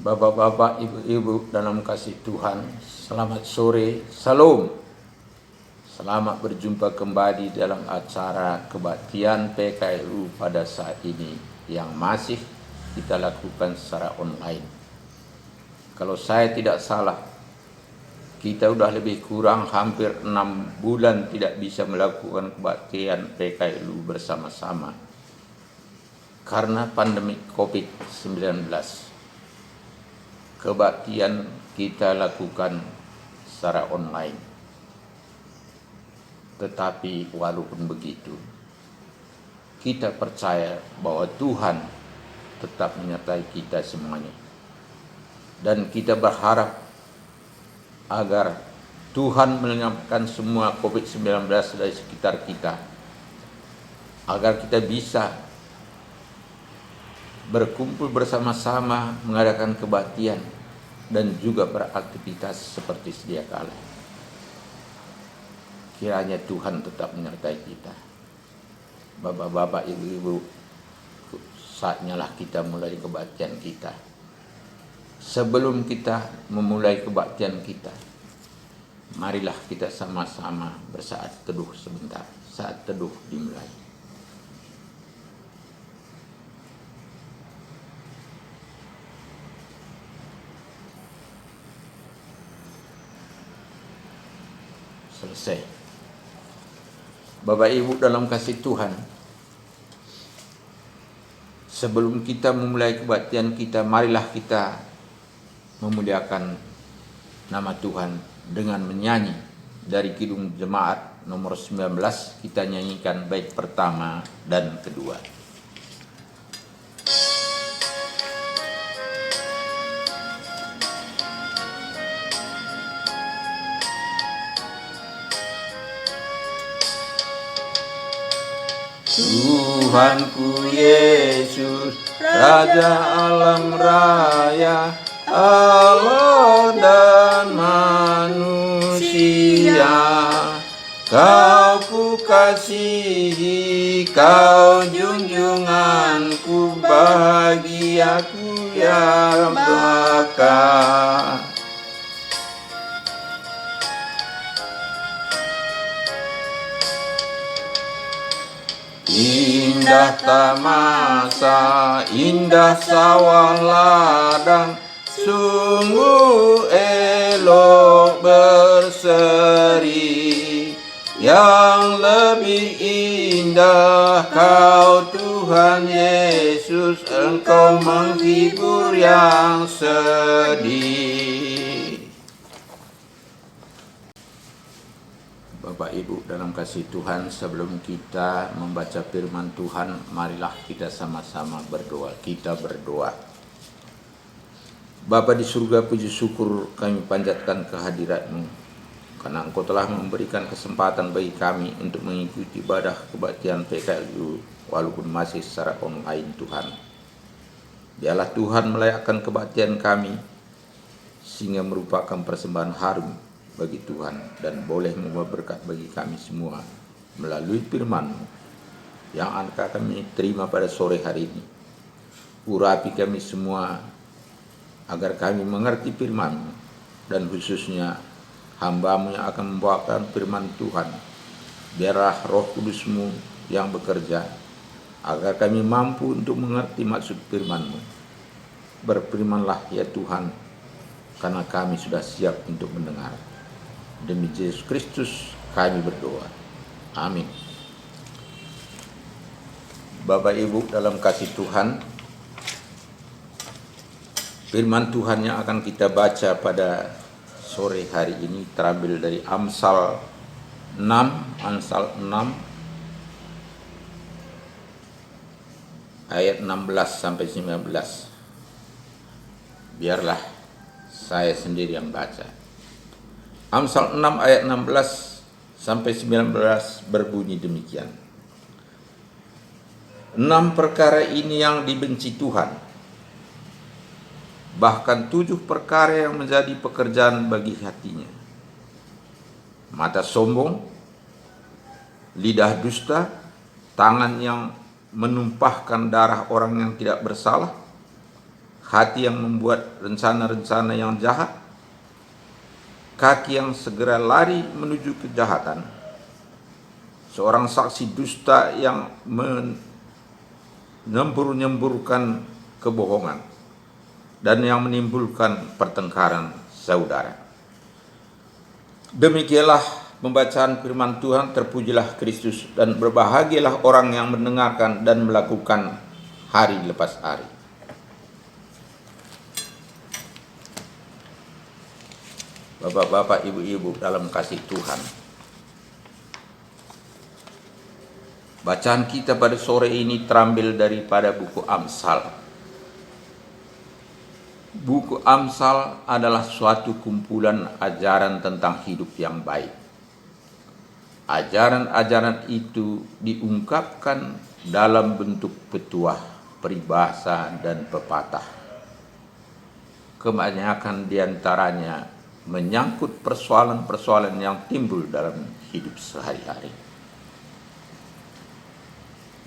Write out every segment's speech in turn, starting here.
Bapak-bapak, ibu-ibu dalam kasih Tuhan, selamat sore, salam. Selamat berjumpa kembali dalam acara kebaktian PKLU pada saat ini yang masih kita lakukan secara online. Kalau saya tidak salah, kita sudah lebih kurang hampir 6 bulan tidak bisa melakukan kebaktian PKLU bersama-sama karena pandemi COVID-19. Kebaktian kita lakukan secara online. Tetapi walaupun begitu, kita percaya bahwa Tuhan tetap menyertai kita semuanya. Dan kita berharap agar Tuhan menyelamatkan semua COVID-19 dari sekitar kita, agar kita bisa berkumpul bersama-sama mengadakan kebaktian dan juga beraktivitas seperti sedia kala. Kiranya Tuhan tetap menyertai kita. Bapak-bapak, ibu-ibu, saatnya lah kita mulai kebaktian kita. Sebelum kita memulai kebaktian kita, marilah kita sama-sama bersaat teduh sebentar. Saat teduh dimulai. Selesai. Bapak Ibu dalam kasih Tuhan, sebelum kita memulai kebaktian kita, marilah kita memuliakan nama Tuhan dengan menyanyi dari Kidung Jemaat nomor 19. Kita nyanyikan bait pertama dan kedua. Tuhanku Yesus, Raja alam raya, Allah dan manusia. Kau ku kasihi, kau junjunganku, bahagiaku yang belaka. Indah tamasa, indah sawah ladang, sungguh elok berseri. Yang lebih indah Kau Tuhan Yesus, Engkau menghibur yang sedih. Bapak Ibu dalam kasih Tuhan, sebelum kita membaca firman Tuhan, marilah kita sama-sama berdoa. Kita berdoa. Bapa di surga, puji syukur kami panjatkan kehadirat-Mu, karena Engkau telah memberikan kesempatan bagi kami untuk mengikuti ibadah kebaktian PKLU walaupun masih secara online Tuhan. Biarlah Tuhan melayakkan kebaktian kami sehingga merupakan persembahan harum bagi Tuhan dan boleh membawa berkat bagi kami semua melalui firman-Mu yang akan kami terima pada sore hari ini. Urapi kami semua agar kami mengerti firman-Mu, dan khususnya hamba-Mu yang akan membawakan firman Tuhan. Biarlah Roh Kudus-Mu yang bekerja agar kami mampu untuk mengerti maksud firman-Mu. Berfirmanlah ya Tuhan, karena kami sudah siap untuk mendengar. Demi Yesus Kristus kami berdoa. Amin. Bapak Ibu dalam kasih Tuhan, firman Tuhan yang akan kita baca pada sore hari ini terambil dari Amsal 6 ayat 16 sampai 19. Biarlah saya sendiri yang baca. Amsal 6 ayat 16 sampai 19 berbunyi demikian. 6 perkara ini yang dibenci Tuhan, bahkan 7 perkara yang menjadi pekerjaan bagi hatinya: mata sombong, lidah dusta, tangan yang menumpahkan darah orang yang tidak bersalah, hati yang membuat rencana-rencana yang jahat, kaki yang segera lari menuju kejahatan, seorang saksi dusta yang menyembur-nyemburkan kebohongan, dan yang menimbulkan pertengkaran saudara. Demikianlah pembacaan firman Tuhan. Terpujilah Kristus, dan berbahagialah orang yang mendengarkan dan melakukan hari lepas hari. Bapak-bapak, ibu-ibu dalam kasih Tuhan, bacaan kita pada sore ini terambil daripada buku Amsal. Buku Amsal adalah suatu kumpulan ajaran tentang hidup yang baik. Ajaran-ajaran itu diungkapkan dalam bentuk petuah, peribahasa, dan pepatah. Kebanyakan diantaranya menyangkut persoalan-persoalan yang timbul dalam hidup sehari-hari.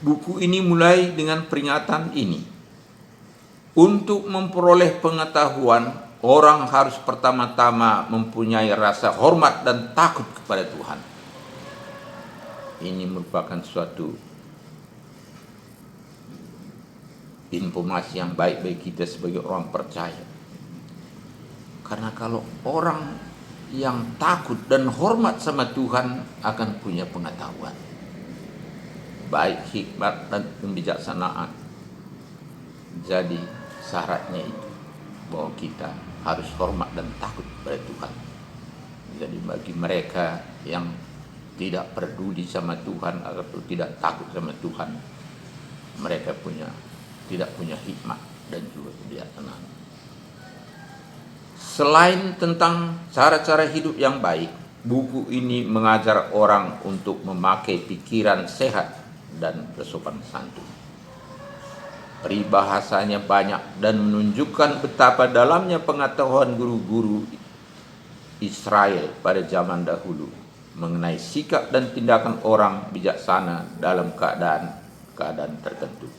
Buku ini mulai dengan peringatan ini. Untuk memperoleh pengetahuan, orang harus pertama-tama mempunyai rasa hormat dan takut kepada Tuhan. Ini merupakan suatu informasi yang baik bagi kita sebagai orang percaya. Karena kalau orang yang takut dan hormat sama Tuhan akan punya pengetahuan, baik hikmat dan kebijaksanaan. Jadi syaratnya itu bahwa kita harus hormat dan takut kepada Tuhan. Jadi bagi mereka yang tidak peduli sama Tuhan atau tidak takut sama Tuhan, mereka tidak punya hikmat dan juga kebijaksanaan. Selain tentang cara-cara hidup yang baik, buku ini mengajar orang untuk memakai pikiran sehat dan bersopan santun. Peribahasanya banyak dan menunjukkan betapa dalamnya pengetahuan guru-guru Israel pada zaman dahulu mengenai sikap dan tindakan orang bijaksana dalam keadaan tertentu.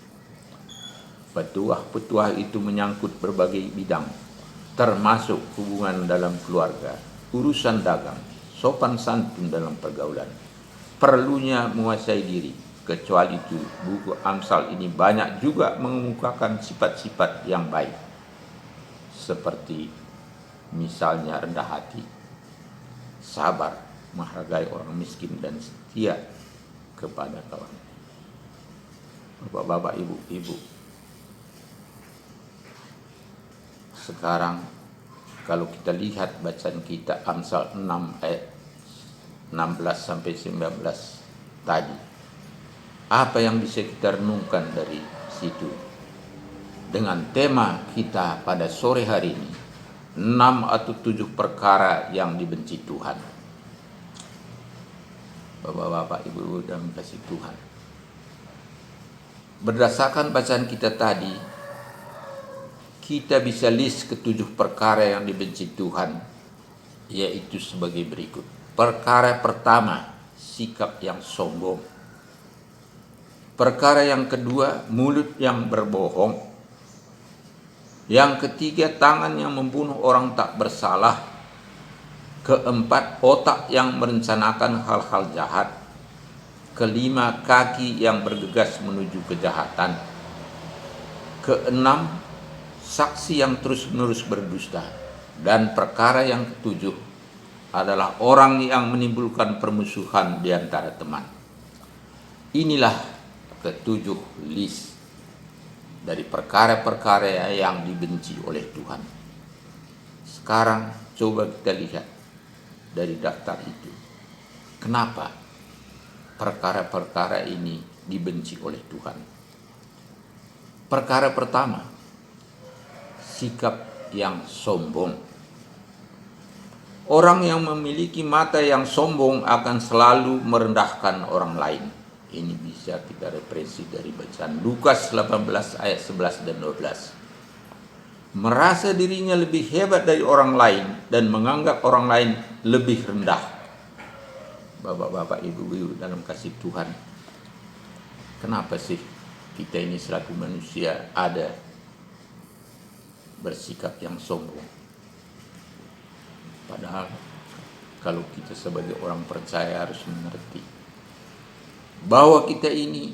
Petuah-petuah itu menyangkut berbagai bidang, termasuk hubungan dalam keluarga, urusan dagang, sopan santun dalam pergaulan, perlunya menguasai diri. Kecuali itu, buku Amsal ini banyak juga mengemukakan sifat-sifat yang baik, seperti misalnya rendah hati, sabar, menghargai orang miskin, dan setia kepada kawan. Bapak-bapak, ibu-ibu, sekarang kalau kita lihat bacaan kita Amsal 6 ayat 16 sampai 19 tadi, apa yang bisa kita renungkan dari situ? Dengan tema kita pada sore hari ini, 6 atau 7 perkara yang dibenci Tuhan. Bapak-bapak, ibu-ibu dan kasih Tuhan, berdasarkan bacaan kita tadi, kita bisa list ke-7 perkara yang dibenci Tuhan, yaitu sebagai berikut. Perkara pertama, sikap yang sombong. Perkara yang kedua, mulut yang berbohong. Yang ketiga, tangan yang membunuh orang tak bersalah. Keempat, otak yang merencanakan hal-hal jahat. Kelima, kaki yang bergegas menuju kejahatan. Keenam, saksi yang terus-menerus berdusta. Dan perkara yang ketujuh adalah orang yang menimbulkan permusuhan di antara teman. Inilah ketujuh list dari perkara-perkara yang dibenci oleh Tuhan. Sekarang coba kita lihat dari daftar itu, kenapa perkara-perkara ini dibenci oleh Tuhan. Perkara pertama, sikap yang sombong. Orang yang memiliki mata yang sombong akan selalu merendahkan orang lain. Ini bisa kita referensi dari bacaan Lukas 18 ayat 11 dan 12. Merasa dirinya lebih hebat dari orang lain dan menganggap orang lain lebih rendah. Bapak-bapak, ibu-ibu dalam kasih Tuhan, kenapa sih kita ini selaku manusia ada bersikap yang sombong. Padahal kalau kita sebagai orang percaya harus mengerti bahwa kita ini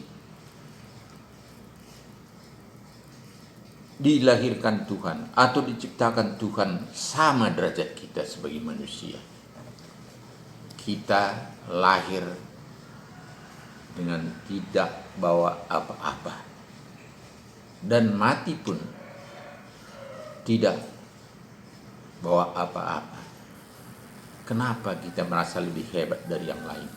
dilahirkan Tuhan atau diciptakan Tuhan sama derajat kita sebagai manusia. Kita lahir dengan tidak bawa apa-apa, dan mati pun tidak bawa apa-apa. Kenapa kita merasa lebih hebat dari yang lain?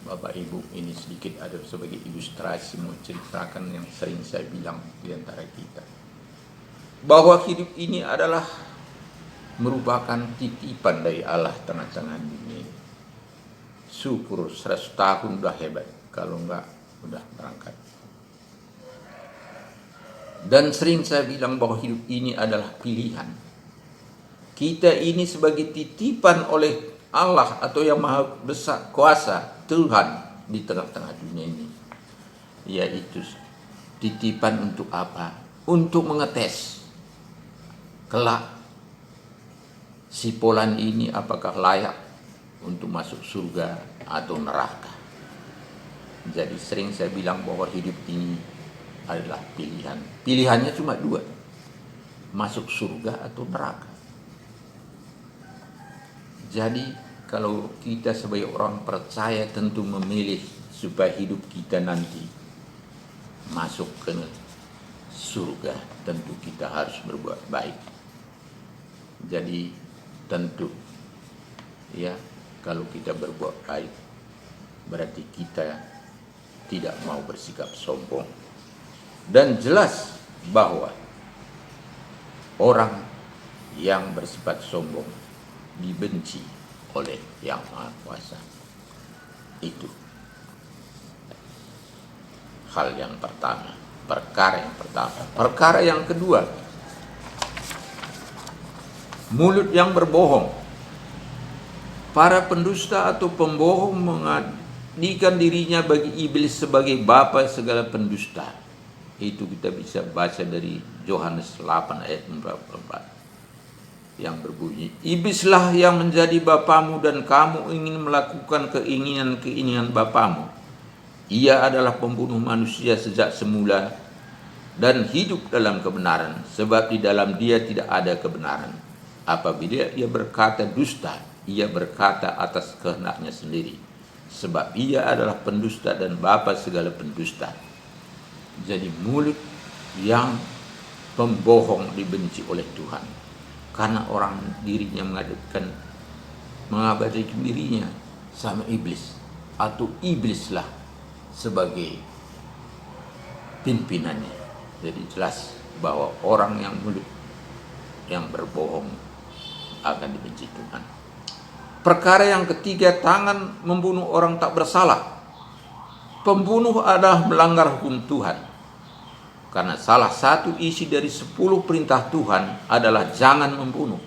Bapak Ibu, ini sedikit ada sebagai ilustrasi mau ceritakan yang sering saya bilang di antara kita, bahwa hidup ini adalah merupakan titipan dari Allah tengah-tengah dunia ini. Syukur 100 tahun udah hebat, kalau enggak udah berangkat. Dan sering saya bilang bahwa hidup ini adalah pilihan. Kita ini sebagai titipan oleh Allah atau yang maha besar kuasa, Tuhan di tengah-tengah dunia ini. Yaitu titipan untuk apa? Untuk mengetes kelak si Polan ini apakah layak untuk masuk surga atau neraka. Jadi sering saya bilang bahwa hidup ini adalah pilihan. Pilihannya cuma dua, masuk surga atau neraka. Jadi kalau kita sebagai orang percaya tentu memilih supaya hidup kita nanti masuk ke surga, tentu kita harus berbuat baik. Jadi tentu ya, kalau kita berbuat baik berarti kita tidak mau bersikap sombong. Dan jelas bahwa orang yang bersifat sombong dibenci oleh Yang Maha Kuasa. Itu hal yang pertama, perkara yang pertama. Perkara yang kedua, mulut yang berbohong. Para pendusta atau pembohong menjadikan dirinya bagi iblis sebagai bapa segala pendusta. Itu kita bisa baca dari Yohanes 8 ayat 44 yang berbunyi, iblislah yang menjadi bapamu dan kamu ingin melakukan keinginan-keinginan bapamu. Ia adalah pembunuh manusia sejak semula dan hidup dalam kebenaran, sebab di dalam dia tidak ada kebenaran. Apabila ia berkata dusta, ia berkata atas kehendaknya sendiri, sebab ia adalah pendusta dan bapa segala pendusta. Jadi mulut yang pembohong dibenci oleh Tuhan, karena orang dirinya mengabadikan dirinya sama iblis, atau iblislah sebagai pimpinannya. Jadi jelas bahwa orang yang mulut yang berbohong akan dibenci Tuhan. Perkara yang ketiga, tangan membunuh orang tak bersalah. Pembunuh adalah melanggar hukum Tuhan, karena salah satu isi dari 10 perintah Tuhan adalah jangan membunuh.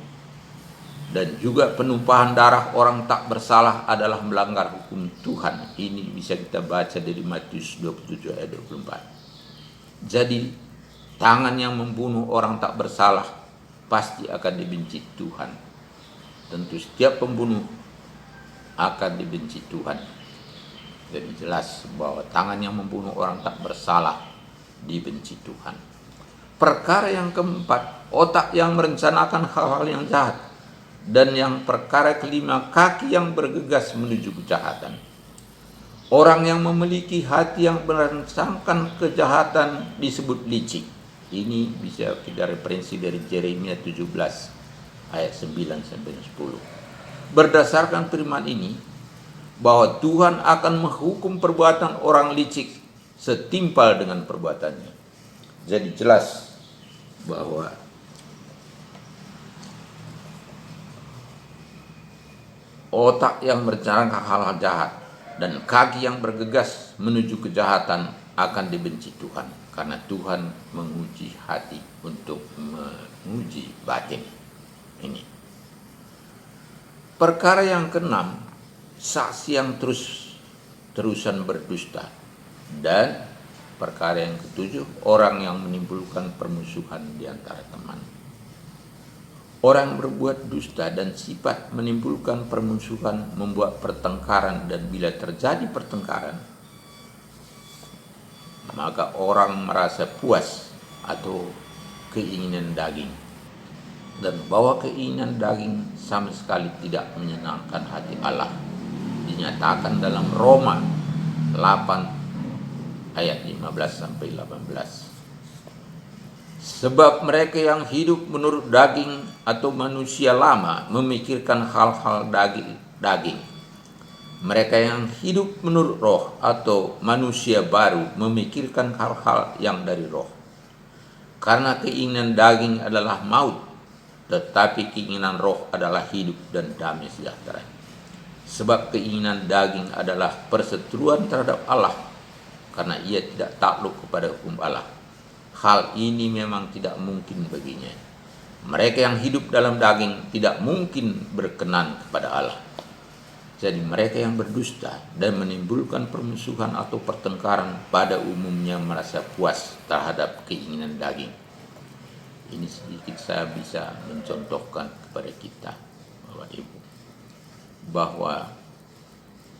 Dan juga penumpahan darah orang tak bersalah adalah melanggar hukum Tuhan. Ini bisa kita baca dari Matius 27 ayat 24. Jadi tangan yang membunuh orang tak bersalah pasti akan dibenci Tuhan. Tentu setiap pembunuh akan dibenci Tuhan. Jadi jelas bahwa tangan yang membunuh orang tak bersalah dibenci Tuhan. Perkara yang keempat, otak yang merencanakan hal-hal yang jahat. Dan yang perkara kelima, kaki yang bergegas menuju kejahatan. Orang yang memiliki hati yang merancangkan kejahatan disebut licik. Ini bisa kita referensi dari Yeremia 17 ayat 9 sampai 10. Berdasarkan firman ini, bahwa Tuhan akan menghukum perbuatan orang licik setimpal dengan perbuatannya. Jadi jelas bahwa otak yang merencanakan hal-hal jahat dan kaki yang bergegas menuju kejahatan akan dibenci Tuhan, karena Tuhan menguji hati untuk menguji batin. Ini perkara yang keenam, saksi yang terus-terusan berdusta dan perkara yang ketujuh, orang yang menimbulkan permusuhan di antara teman. Orang berbuat dusta dan sifat menimbulkan permusuhan, membuat pertengkaran, dan bila terjadi pertengkaran, maka orang merasa puas atau keinginan daging. Dan bahwa keinginan daging sama sekali tidak menyenangkan hati Allah, dinyatakan dalam Roma 8 ayat 15-18. Sebab mereka yang hidup menurut daging atau manusia lama memikirkan hal-hal daging. Mereka yang hidup menurut roh atau manusia baru memikirkan hal-hal yang dari roh. Karena keinginan daging adalah maut, tetapi keinginan roh adalah hidup dan damai sejahtera. Sebab keinginan daging adalah perseteruan terhadap Allah, karena ia tidak takluk kepada hukum Allah. Hal ini memang tidak mungkin baginya. Mereka yang hidup dalam daging tidak mungkin berkenan kepada Allah. Jadi mereka yang berdusta dan menimbulkan permusuhan atau pertengkaran pada umumnya merasa puas terhadap keinginan daging. Ini sedikit saya bisa mencontohkan kepada kita, Bapak Ibu, bahwa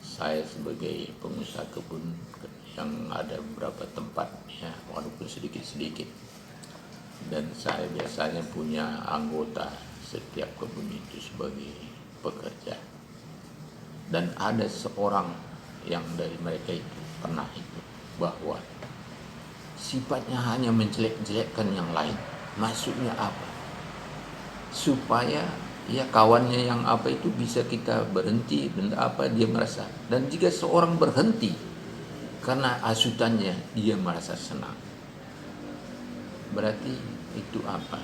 saya sebagai pengusaha kebun yang ada beberapa tempat ya, walaupun sedikit-sedikit, dan saya biasanya punya anggota setiap kebun itu sebagai pekerja, dan ada seorang yang dari mereka itu pernah itu bahwa sifatnya hanya menjelek-jelekkan yang lain. Maksudnya apa? Supaya ya kawannya yang apa itu bisa kita berhenti dan apa dia merasa. Dan jika seorang berhenti karena hasutannya, dia merasa senang. Berarti itu apa?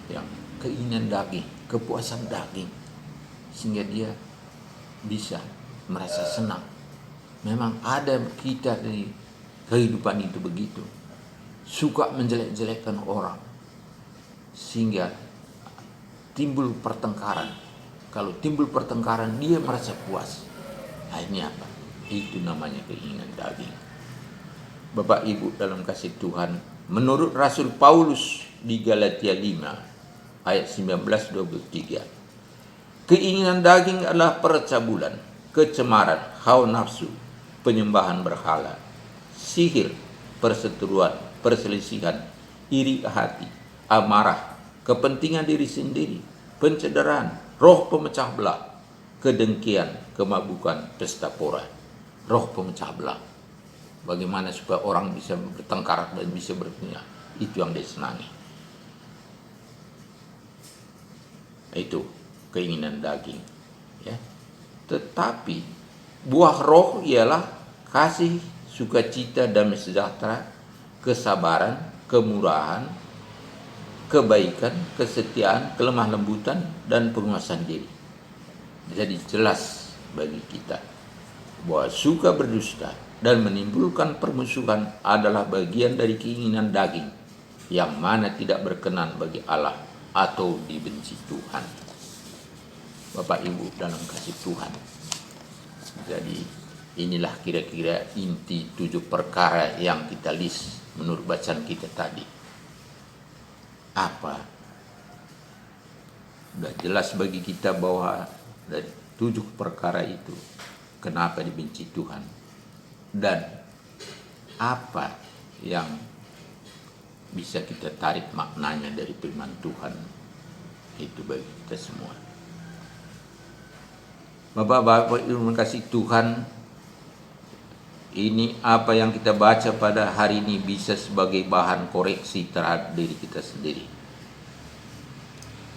Yang keinginan daging, kepuasan daging, sehingga dia bisa merasa senang. Memang ada kita di kehidupan itu begitu, suka menjelek-jelekkan orang, sehingga timbul pertengkaran. Kalau timbul pertengkaran, dia merasa puas. Nah, ini apa? Itu namanya keinginan daging. Bapak Ibu dalam kasih Tuhan, menurut Rasul Paulus di Galatia 5 ayat 19-23, keinginan daging adalah percabulan, kecemaran, hawa nafsu, penyembahan berhala, sihir, perseteruan, perselisihan, iri hati, amarah, kepentingan diri sendiri, pencederaan, roh pemecah belah, kedengkian, kemabukan, pesta pora. Roh pemecah belah. Bagaimana supaya orang bisa bertengkar dan bisa berpunya, itu yang disenangi. Itu keinginan daging. Ya. Tetapi buah roh ialah kasih, sukacita, damai sejahtera, kesabaran, kemurahan, kebaikan, kesetiaan, kelemah lembutan, dan penguasaan diri. Jadi jelas bagi kita bahwa suka berdusta dan menimbulkan permusuhan adalah bagian dari keinginan daging yang mana tidak berkenan bagi Allah atau dibenci Tuhan. Bapak Ibu dalam kasih Tuhan, jadi inilah kira-kira inti 7 perkara yang kita list menurut bacaan kita tadi. Apa? Sudah jelas bagi kita bahwa dari 7 perkara itu kenapa dibenci Tuhan, dan apa yang bisa kita tarik maknanya dari firman Tuhan itu bagi kita semua. Bapak-bapak Ibu kasih Tuhan, ini apa yang kita baca pada hari ini bisa sebagai bahan koreksi terhadap diri kita sendiri.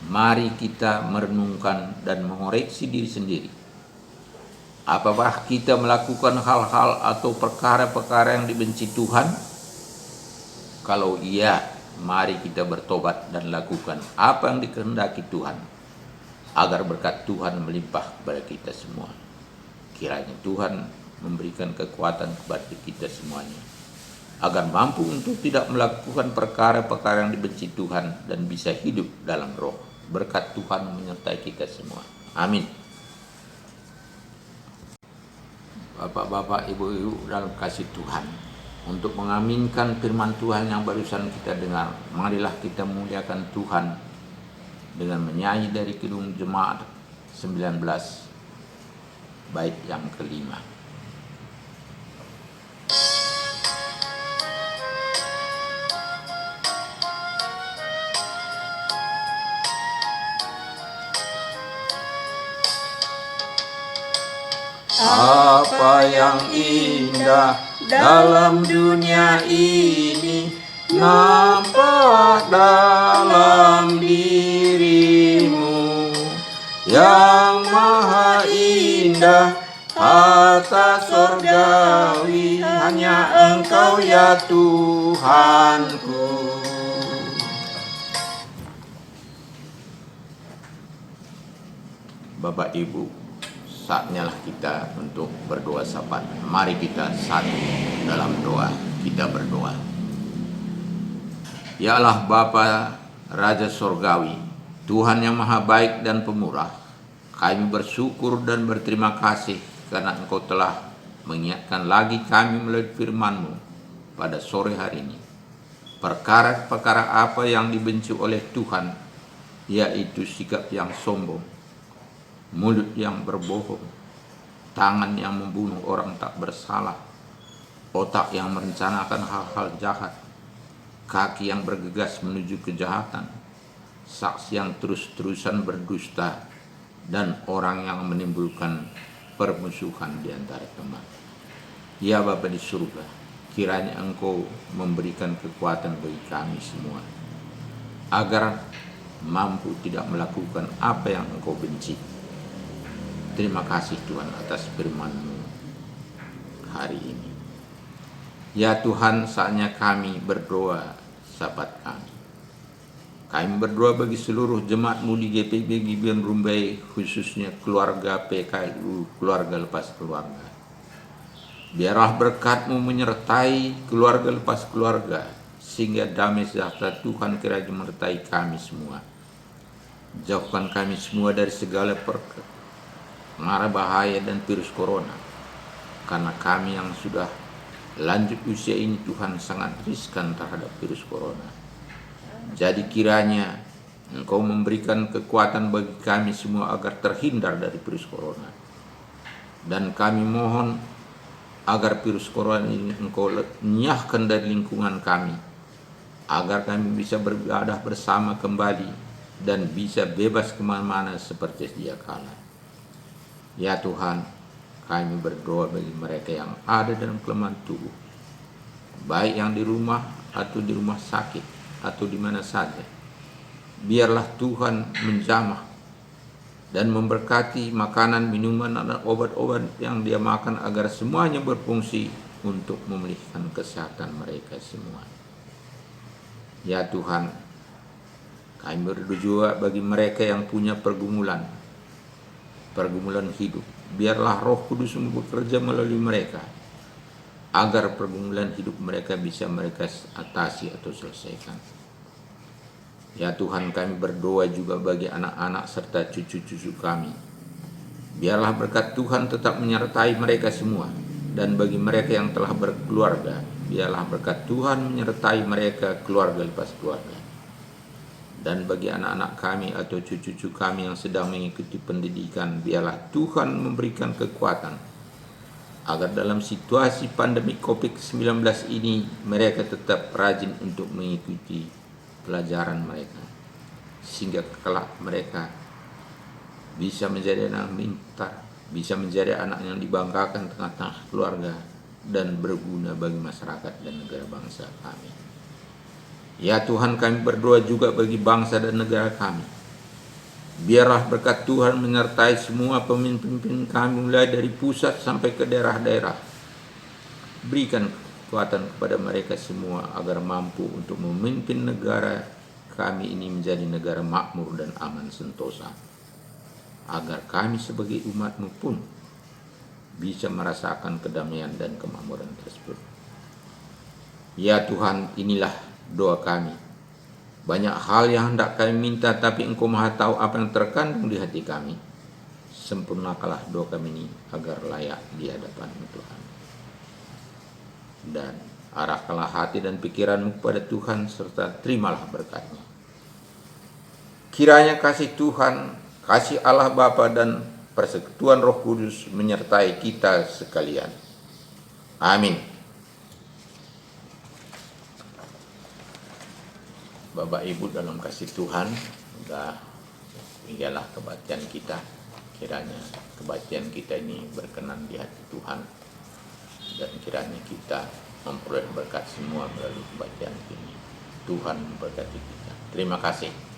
Mari kita merenungkan dan mengoreksi diri sendiri. Apakah kita melakukan hal-hal atau perkara-perkara yang dibenci Tuhan? Kalau iya, mari kita bertobat dan lakukan apa yang dikehendaki Tuhan, agar berkat Tuhan melimpah kepada kita semua. Kiranya Tuhan memberikan kekuatan kepada kita semuanya, agar mampu untuk tidak melakukan perkara-perkara yang dibenci Tuhan dan bisa hidup dalam roh. Berkat Tuhan menyertai kita semua. Amin. Bapak-bapak, ibu-ibu dalam kasih Tuhan, untuk mengaminkan firman Tuhan yang barusan kita dengar. Marilah kita muliakan Tuhan dengan menyanyi dari Kidung Jemaat 19 bait yang kelima. Apa yang indah dalam dunia ini nampak dalam dirimu, yang maha indah harta surgawi, hanya Engkau ya Tuhanku. Bapak Ibu, saatnya lah kita untuk berdoa sahabat. Mari kita satu dalam doa. Kita berdoa. Ya Allah Bapa Raja Sorgawi, Tuhan yang maha baik dan pemurah, kami bersyukur dan berterima kasih karena Engkau telah mengingatkan lagi kami melalui firman-Mu pada sore hari ini. Perkara-perkara apa yang dibenci oleh Tuhan, yaitu sikap yang sombong, mulut yang berbohong, tangan yang membunuh orang tak bersalah, otak yang merencanakan hal-hal jahat, kaki yang bergegas menuju kejahatan, saksi yang terus-terusan berdusta, dan orang yang menimbulkan permusuhan di antara teman. Ya Bapa di surga, kiranya Engkau memberikan kekuatan bagi kami semua, agar mampu tidak melakukan apa yang Engkau benci. Terima kasih Tuhan atas firman-Mu hari ini. Ya Tuhan, saatnya kami berdoa sahabat kami. Kami berdoa bagi seluruh jemaat-Mu di GPB Gibeon Rumbai, khususnya keluarga PKLU, keluarga lepas keluarga. Biarlah berkat-Mu menyertai keluarga lepas keluarga, sehingga damai sejahtera Tuhan kiranya menyertai kami semua. Jauhkan kami semua dari segala mara bahaya dan virus corona, karena kami yang sudah lanjut usia ini Tuhan sangat riskan terhadap virus corona. Jadi kiranya Engkau memberikan kekuatan bagi kami semua agar terhindar dari virus corona, dan kami mohon agar virus corona ini Engkau lenyahkan dari lingkungan kami, agar kami bisa beribadah bersama kembali dan bisa bebas kemana-mana seperti sedia kala. Ya Tuhan, kami berdoa bagi mereka yang ada dalam kelemahan tubuh, baik yang di rumah atau di rumah sakit atau di mana saja. Biarlah Tuhan menjamah dan memberkati makanan, minuman, dan obat-obat yang dia makan agar semuanya berfungsi untuk memulihkan kesehatan mereka semua. Ya Tuhan, kami berdoa bagi mereka yang punya pergumulan hidup. Biarlah Roh Kudus bekerja melalui mereka, agar pergumulan hidup mereka bisa mereka atasi atau selesaikan. Ya Tuhan, kami berdoa juga bagi anak-anak serta cucu-cucu kami. Biarlah berkat Tuhan tetap menyertai mereka semua. Dan bagi mereka yang telah berkeluarga, biarlah berkat Tuhan menyertai mereka keluarga lepas keluarga. Dan bagi anak-anak kami atau cucu-cucu kami yang sedang mengikuti pendidikan, biarlah Tuhan memberikan kekuatan agar dalam situasi pandemi COVID-19 ini mereka tetap rajin untuk mengikuti pelajaran mereka, sehingga kelak mereka bisa menjadi anak pintar, bisa menjadi anak yang dibanggakan tengah-tengah keluarga dan berguna bagi masyarakat dan negara bangsa kami. Ya Tuhan, kami berdoa juga bagi bangsa dan negara kami. Biarlah berkat Tuhan menyertai semua pemimpin kami mulai dari pusat sampai ke daerah-daerah. Berikan kekuatan kepada mereka semua agar mampu untuk memimpin negara kami ini menjadi negara makmur dan aman sentosa. Agar kami sebagai umat-Mu pun bisa merasakan kedamaian dan kemakmuran tersebut. Ya Tuhan, inilah doa kami. Banyak hal yang hendak kami minta, tapi Engkau maha tahu apa yang terkandung di hati kami. Sempurnakanlah doa kami ini agar layak di hadapan Tuhan. Dan Arahkanlah hati dan pikiranmu kepada Tuhan, serta terimalah berkat-Nya. Kiranya kasih Tuhan, kasih Allah Bapa dan persekutuan Roh Kudus menyertai kita sekalian. Amin. Bapak Ibu dalam kasih Tuhan, sudah tinggallah kebaktian kita. Kiranya kebaktian kita ini berkenan di hati Tuhan, dan kiranya kita memperoleh berkat semua melalui kebaktian ini. Tuhan memberkati kita. Terima kasih.